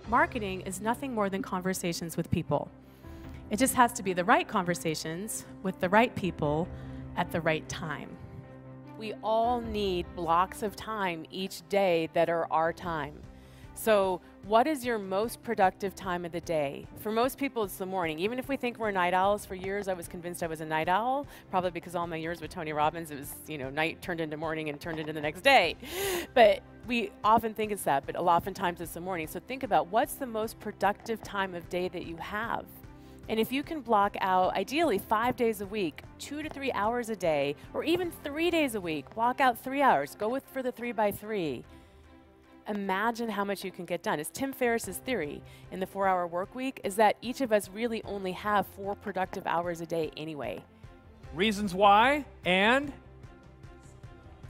Marketing is nothing more than conversations with people. It just has to be the right conversations with the right people at the right time. We all need blocks of time each day that are our time. So what is your most productive time of the day? For most people, it's the morning. Even if we think we're night owls, for years I was convinced I was a night owl, probably because all my years with Tony Robbins, it was, night turned into morning and turned into the next day. But we often think it's that, but oftentimes it's the morning. So think about what's the most productive time of day that you have. And if you can block out, ideally 5 days a week, 2 to 3 hours a day, or even 3 days a week, block out 3 hours, go for the 3x3. Imagine how much you can get done. It's Tim Ferriss's theory in the 4-hour work week is that each of us really only have 4 productive hours a day anyway. Reasons why, and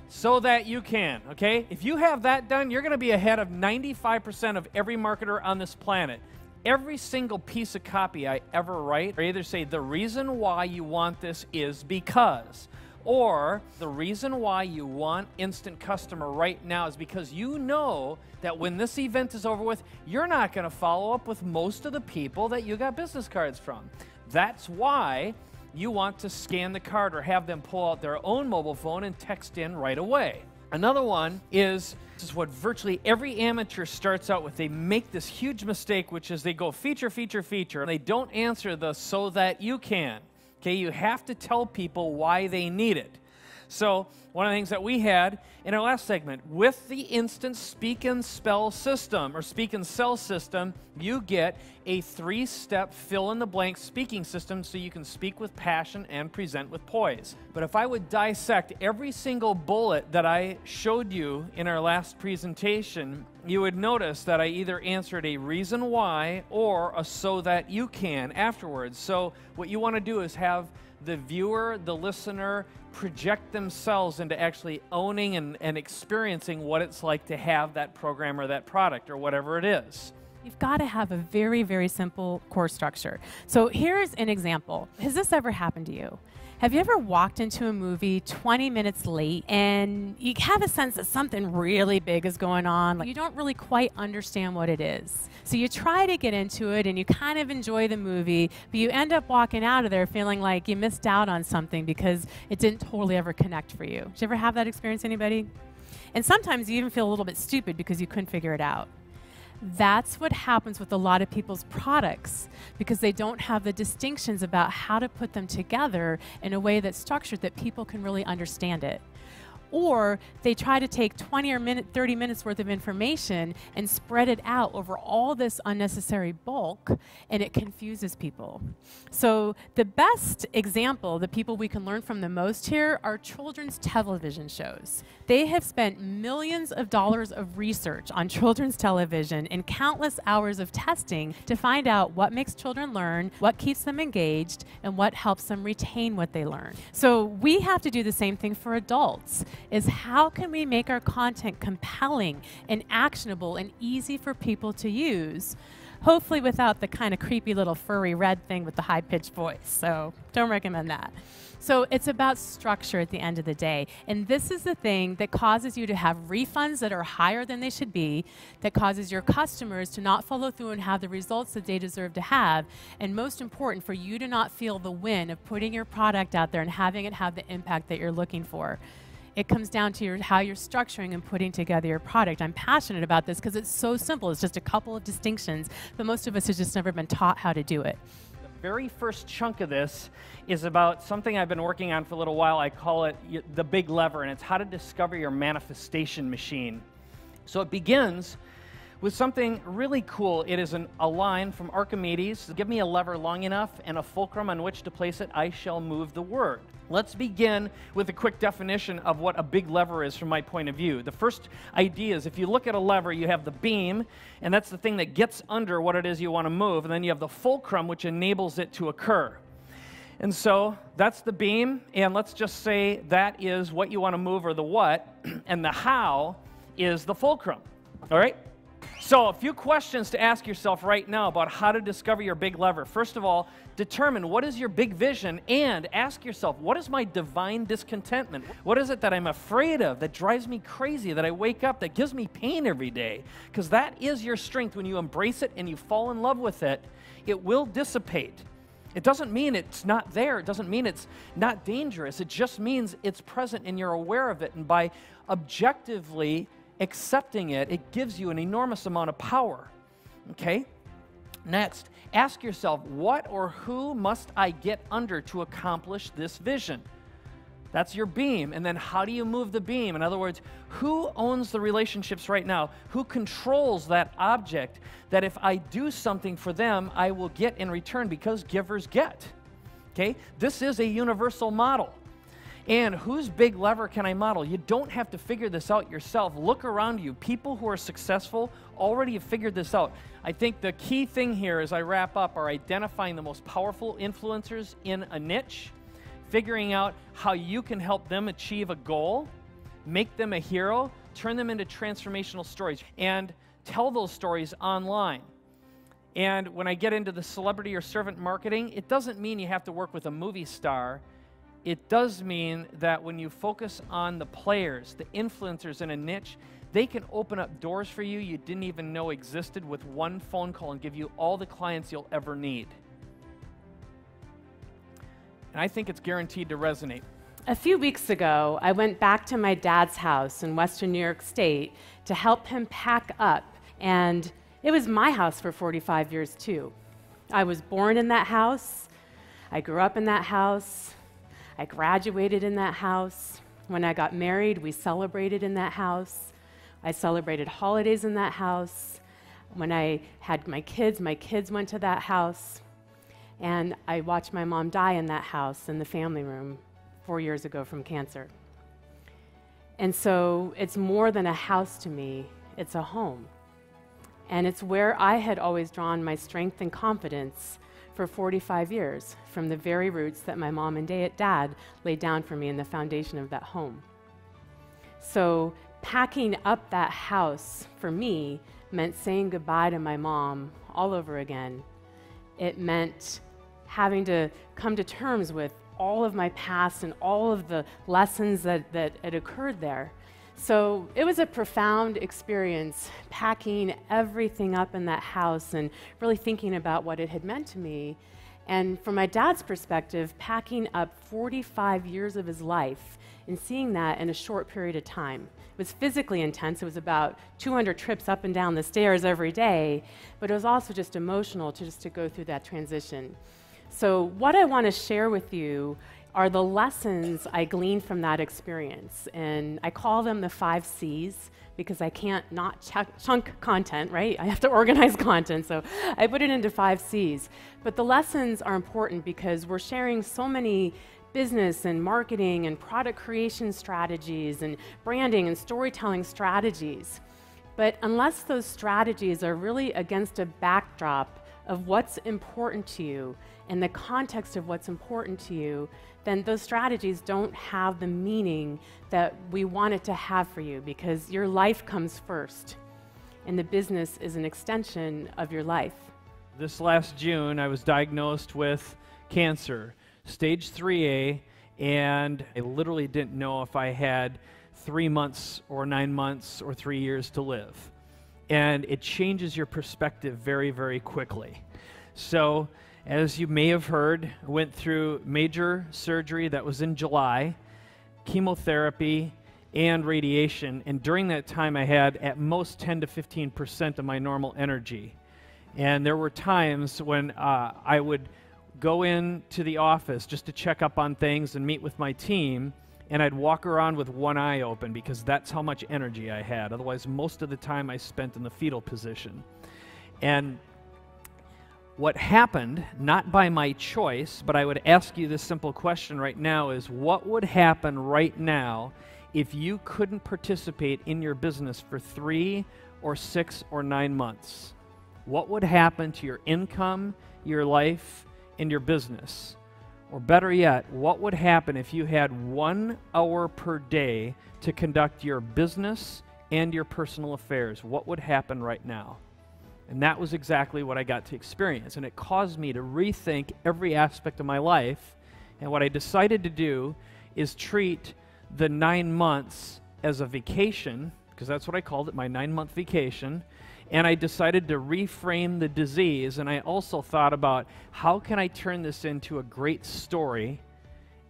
so that you can, okay? If you have that done, you're gonna be ahead of 95% of every marketer on this planet. Every single piece of copy I ever write, I either say the reason why you want this is because, or the reason why you want instant customer right now is because you know that when this event is over with, you're not going to follow up with most of the people that you got business cards from. That's why you want to scan the card or have them pull out their own mobile phone and text in right away. Another one is, this is what virtually every amateur starts out with. They make this huge mistake, which is they go feature, feature, feature, and they don't answer the so that you can. Okay, you have to tell people why they need it. So one of the things that we had in our last segment, with the instant speak and spell system, or speak and sell system, you get a 3-step fill-in-the-blank speaking system so you can speak with passion and present with poise. But if I would dissect every single bullet that I showed you in our last presentation, you would notice that I either answered a reason why or a so that you can afterwards. So what you want to do is have the viewer, the listener, project themselves into actually owning and experiencing what it's like to have that program or that product or whatever it is. You've got to have a very, very simple core structure. So here's an example. Has this ever happened to you? Have you ever walked into a movie 20 minutes late and you have a sense that something really big is going on? Like you don't really quite understand what it is. So you try to get into it and you kind of enjoy the movie, but you end up walking out of there feeling like you missed out on something because it didn't totally ever connect for you. Did you ever have that experience, anybody? And sometimes you even feel a little bit stupid because you couldn't figure it out. That's what happens with a lot of people's products because they don't have the distinctions about how to put them together in a way that's structured that people can really understand it. Or they try to take 20 or 30 minutes worth of information and spread it out over all this unnecessary bulk, and it confuses people. So the best example, the people we can learn from the most here, are children's television shows. They have spent millions of dollars of research on children's television and countless hours of testing to find out what makes children learn, what keeps them engaged, and what helps them retain what they learn. So we have to do the same thing for adults. Is how can we make our content compelling and actionable and easy for people to use, hopefully without the kind of creepy little furry red thing with the high-pitched voice. So don't recommend that. So it's about structure at the end of the day. And this is the thing that causes you to have refunds that are higher than they should be, that causes your customers to not follow through and have the results that they deserve to have, and most important, for you to not feel the win of putting your product out there and having it have the impact that you're looking for. It comes down to how you're structuring and putting together your product. I'm passionate about this because it's so simple. It's just a couple of distinctions, but most of us have just never been taught how to do it. The very first chunk of this is about something I've been working on for a little while. I call it the big lever, and it's how to discover your manifestation machine. So it begins with something really cool. It is a line from Archimedes. Give me a lever long enough and a fulcrum on which to place it, I shall move the word. Let's begin with a quick definition of what a big lever is from my point of view. The first idea is if you look at a lever, you have the beam, and that's the thing that gets under what it is you want to move, and then you have the fulcrum, which enables it to occur. And so that's the beam, and let's just say that is what you want to move, or the what, and the how is the fulcrum. All right? So a few questions to ask yourself right now about how to discover your big lever. First of all, determine what is your big vision, and ask yourself, what is my divine discontentment? What is it that I'm afraid of, that drives me crazy, that I wake up, that gives me pain every day? Because that is your strength. When you embrace it and you fall in love with it, it will dissipate. It doesn't mean it's not there. It doesn't mean it's not dangerous. It just means it's present and you're aware of it. And by objectively accepting it, it gives you an enormous amount of power. Okay? Next, ask yourself, what or who must I get under to accomplish this vision? That's your beam. And then how do you move the beam? In other words, who owns the relationships right now? Who controls that object that if I do something for them, I will get in return, because givers get? Okay? This is a universal model. And whose big lever can I model? You don't have to figure this out yourself. Look around you. People who are successful already have figured this out. I think the key thing here as I wrap up are identifying the most powerful influencers in a niche, figuring out how you can help them achieve a goal, make them a hero, turn them into transformational stories, and tell those stories online. And when I get into the celebrity or servant marketing, it doesn't mean you have to work with a movie star. It does mean that when you focus on the players, the influencers in a niche, they can open up doors for you you didn't even know existed with one phone call and give you all the clients you'll ever need. And I think it's guaranteed to resonate. A few weeks ago, I went back to my dad's house in Western New York State to help him pack up. And it was my house for 45 years, too. I was born in that house. I grew up in that house. I graduated in that house. When I got married, we celebrated in that house. I celebrated holidays in that house. When I had my kids went to that house. And I watched my mom die in that house in the family room 4 years ago from cancer. And so it's more than a house to me, it's a home. And it's where I had always drawn my strength and confidence for 45 years, from the very roots that my mom and dad laid down for me in the foundation of that home. So packing up that house for me meant saying goodbye to my mom all over again. It meant having to come to terms with all of my past and all of the lessons that had occurred there. So it was a profound experience, packing everything up in that house and really thinking about what it had meant to me. And from my dad's perspective, packing up 45 years of his life and seeing that in a short period of time. It was physically intense. It was about 200 trips up and down the stairs every day, but it was also just emotional to go through that transition. So what I want to share with you are the lessons I gleaned from that experience. And I call them the 5 C's because I can't not chunk content, right? I have to organize content, so I put it into 5 C's. But the lessons are important because we're sharing so many business and marketing and product creation strategies and branding and storytelling strategies. But unless those strategies are really against a backdrop of what's important to you and the context of what's important to you, then those strategies don't have the meaning that we want it to have for you, because your life comes first and the business is an extension of your life. This last June, I was diagnosed with cancer, stage 3A, and I literally didn't know if I had 3 months or 9 months or 3 years to live. And it changes your perspective very, very quickly. So, as you may have heard, I went through major surgery that was in July, chemotherapy, and radiation. And during that time, I had at most 10 to 15% of my normal energy. And there were times when I would go into the office just to check up on things and meet with my team, and I'd walk around with one eye open because that's how much energy I had. Otherwise, most of the time I spent in the fetal position. And what happened, not by my choice, but I would ask you this simple question right now is, what would happen right now if you couldn't participate in your business for 3 or 6 or 9 months? What would happen to your income, your life, and your business? Or better yet, what would happen if you had 1 hour per day to conduct your business and your personal affairs. What would happen right now? And that was exactly what I got to experience. And it caused me to rethink every aspect of my life. And what I decided to do is treat the 9 months as a vacation, because that's what I called it, my 9-month vacation. And I decided to reframe the disease. And I also thought about, how can I turn this into a great story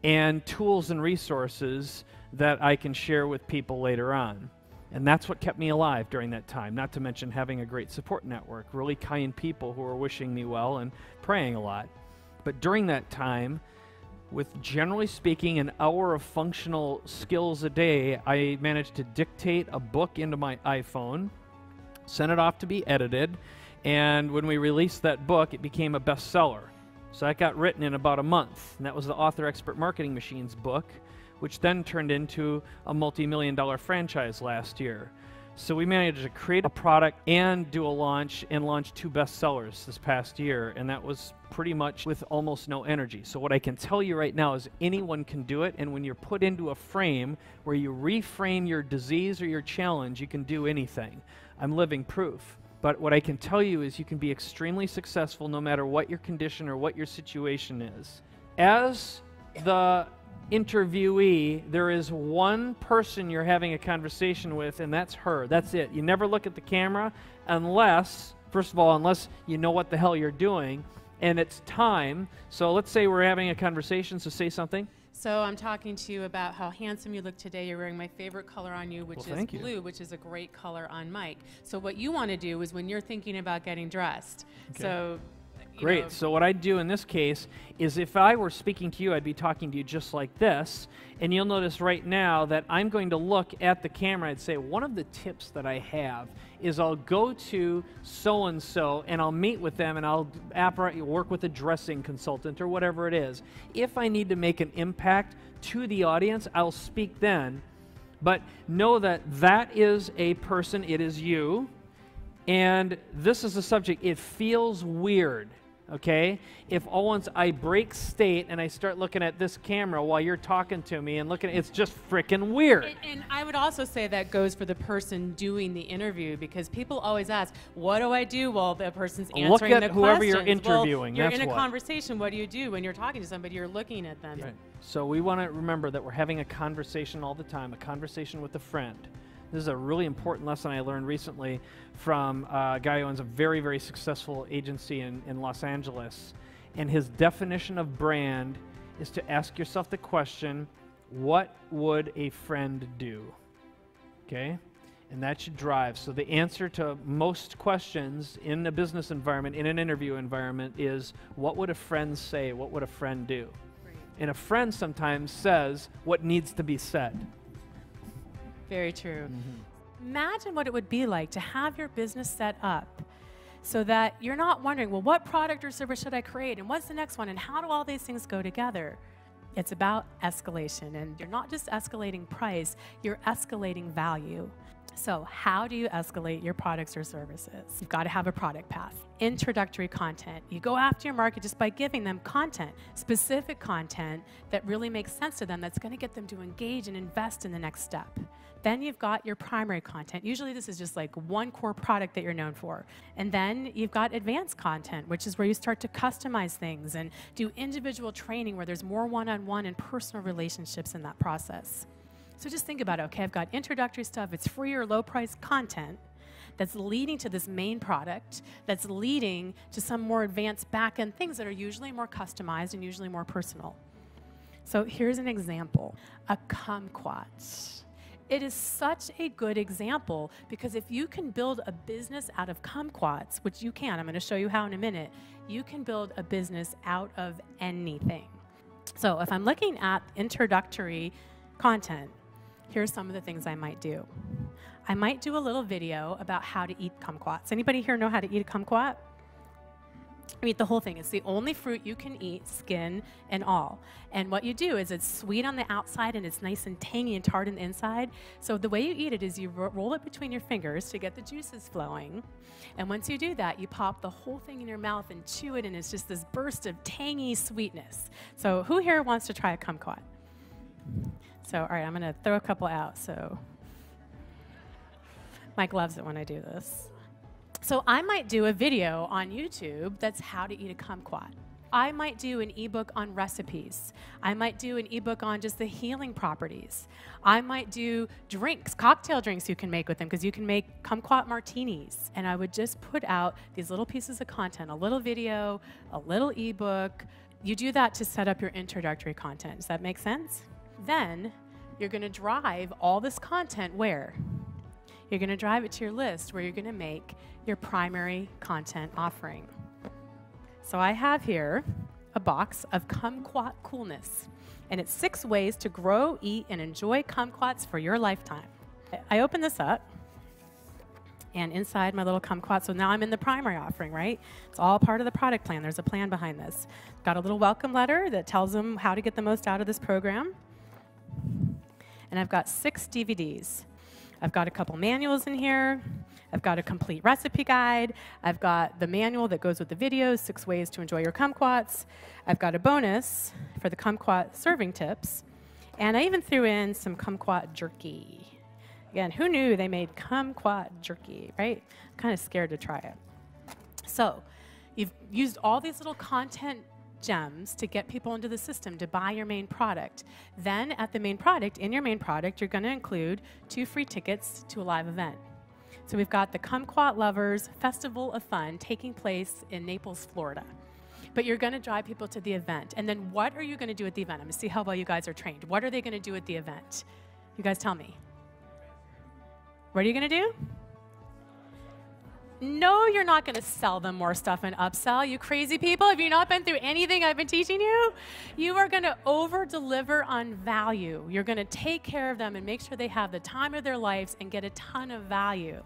and tools and resources that I can share with people later on. And that's what kept me alive during that time, not to mention having a great support network, really kind people who were wishing me well and praying a lot. But during that time, with generally speaking an hour of functional skills a day, I managed to dictate a book into my iPhone, send it off to be edited, and when we released that book, it became a bestseller. So that got written in about a month, and that was the Author Expert Marketing Machines book, which then turned into a multi-million-dollar franchise last year. So we managed to create a product and do a launch and launch 2 bestsellers this past year, and that was pretty much with almost no energy. So what I can tell you right now is anyone can do it, and when you're put into a frame where you reframe your disease or your challenge, you can do anything. I'm living proof. But what I can tell you is you can be extremely successful no matter what your condition or what your situation is. As the interviewee, there is one person you're having a conversation with, and that's her. That's it. You never look at the camera unless, first of all, unless you know what the hell you're doing, and it's time. So let's say we're having a conversation, so say something. So I'm talking to you about how handsome you look today. You're wearing my favorite color on you, which is blue, which is a great color on Mike. So what you want to do is when you're thinking about getting dressed. Okay. So great. So what I'd do in this case is if I were speaking to you, I'd be talking to you just like this. And you'll notice right now that I'm going to look at the camera. I'd say one of the tips that I have is I'll go to so-and-so and I'll meet with them and I'll work with a dressing consultant or whatever it is. If I need to make an impact to the audience, I'll speak then. But know that that is a person, it is you. And this is the subject. It feels weird, okay? If once I break state and I start looking at this camera while you're talking to me and looking, it's just freaking weird. And I would also say that goes for the person doing the interview, because people always ask, what do I do while the person's answering the questions? Look at whoever you're interviewing. Well, you're in a conversation. What do you do when you're talking to somebody? You're looking at them. Right. So we want to remember that we're having a conversation all the time, a conversation with a friend. This is a really important lesson I learned recently from a guy who owns a very, very successful agency in Los Angeles. And his definition of brand is to ask yourself the question, what would a friend do? Okay? And that should drive. So the answer to most questions in a business environment, in an interview environment, is what would a friend say? What would a friend do? Right. And a friend sometimes says what needs to be said. Very true. Mm-hmm. Imagine what it would be like to have your business set up so that you're not wondering, well, what product or service should I create? And what's the next one? And how do all these things go together? It's about escalation. And you're not just escalating price, you're escalating value. So how do you escalate your products or services? You've got to have a product path. Introductory content. You go after your market just by giving them content, specific content that really makes sense to them, that's going to get them to engage and invest in the next step. Then you've got your primary content. Usually this is just like one core product that you're known for. And then you've got advanced content, which is where you start to customize things and do individual training where there's more one-on-one and personal relationships in that process. So just think about it, okay, I've got introductory stuff, it's free or low price content that's leading to this main product, that's leading to some more advanced back-end things that are usually more customized and usually more personal. So here's an example, a kumquat. It is such a good example because if you can build a business out of kumquats, which you can, I'm going to show you how in a minute, you can build a business out of anything. So if I'm looking at introductory content, here's some of the things I might do. I might do a little video about how to eat kumquats. Anybody here know how to eat a kumquat? I eat the whole thing. It's the only fruit you can eat, skin and all. And what you do is it's sweet on the outside and it's nice and tangy and tart on the inside. So the way you eat it is you roll it between your fingers to get the juices flowing. And once you do that, you pop the whole thing in your mouth and chew it, and it's just this burst of tangy sweetness. So who here wants to try a kumquat? So, all right, I'm going to throw a couple out. So, Mike loves it when I do this. So I might do a video on YouTube that's how to eat a kumquat. I might do an ebook on recipes. I might do an ebook on just the healing properties. I might do drinks, cocktail drinks you can make with them, because you can make kumquat martinis. And I would just put out these little pieces of content, a little video, a little ebook. You do that to set up your introductory content. Does that make sense? Then you're going to drive all this content where? You're going to drive it to your list where you're going to make your primary content offering. So I have here a box of kumquat coolness, and it's 6 ways to grow, eat, and enjoy kumquats for your lifetime. I open this up, and inside my little kumquat, so now I'm in the primary offering, right? It's all part of the product plan. There's a plan behind this. Got a little welcome letter that tells them how to get the most out of this program. And I've got 6 DVDs. I've got a couple manuals in here. I've got a complete recipe guide. I've got the manual that goes with the videos, 6 ways to enjoy your kumquats. I've got a bonus for the kumquat serving tips. And I even threw in some kumquat jerky. Again, who knew they made kumquat jerky, right? I'm kind of scared to try it. So you've used all these little content gems to get people into the system to buy your main product. Then at the main product, in your main product, you're going to include 2 free tickets to a live event. So we've got the Kumquat Lovers Festival of Fun taking place in Naples, Florida. But you're going to drive people to the event. And then what are you going to do at the event? I'm going to see how well you guys are trained. What are they going to do at the event? You guys tell me. What are you going to do? No, you're not going to sell them more stuff and upsell. You crazy people, have you not been through anything I've been teaching you? You are going to over-deliver on value. You're going to take care of them and make sure they have the time of their lives and get a ton of value.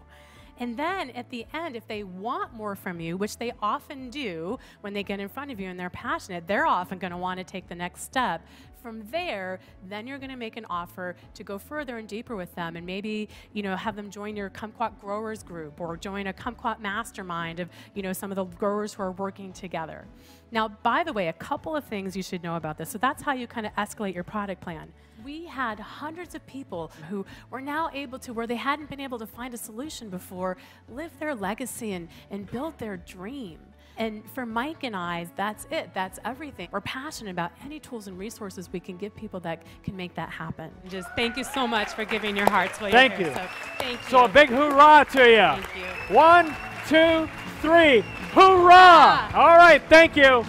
And then at the end, if they want more from you, which they often do when they get in front of you and they're passionate, they're often going to want to take the next step. From there, then you're going to make an offer to go further and deeper with them, and maybe, you know, have them join your kumquat growers group or join a kumquat mastermind of, you know, some of the growers who are working together. Now, by the way, a couple of things you should know about this. So that's how you kind of escalate your product plan. We had hundreds of people who were now able to, where they hadn't been able to find a solution before, live their legacy and build their dream. And for Mike and I, that's it. That's everything. We're passionate about any tools and resources we can give people that can make that happen. Just thank you so much for giving your hearts while you're here. Thank you. So, thank you. So a big hoorah to you. Thank you. 1, 2, 3. Hoorah! All right, thank you.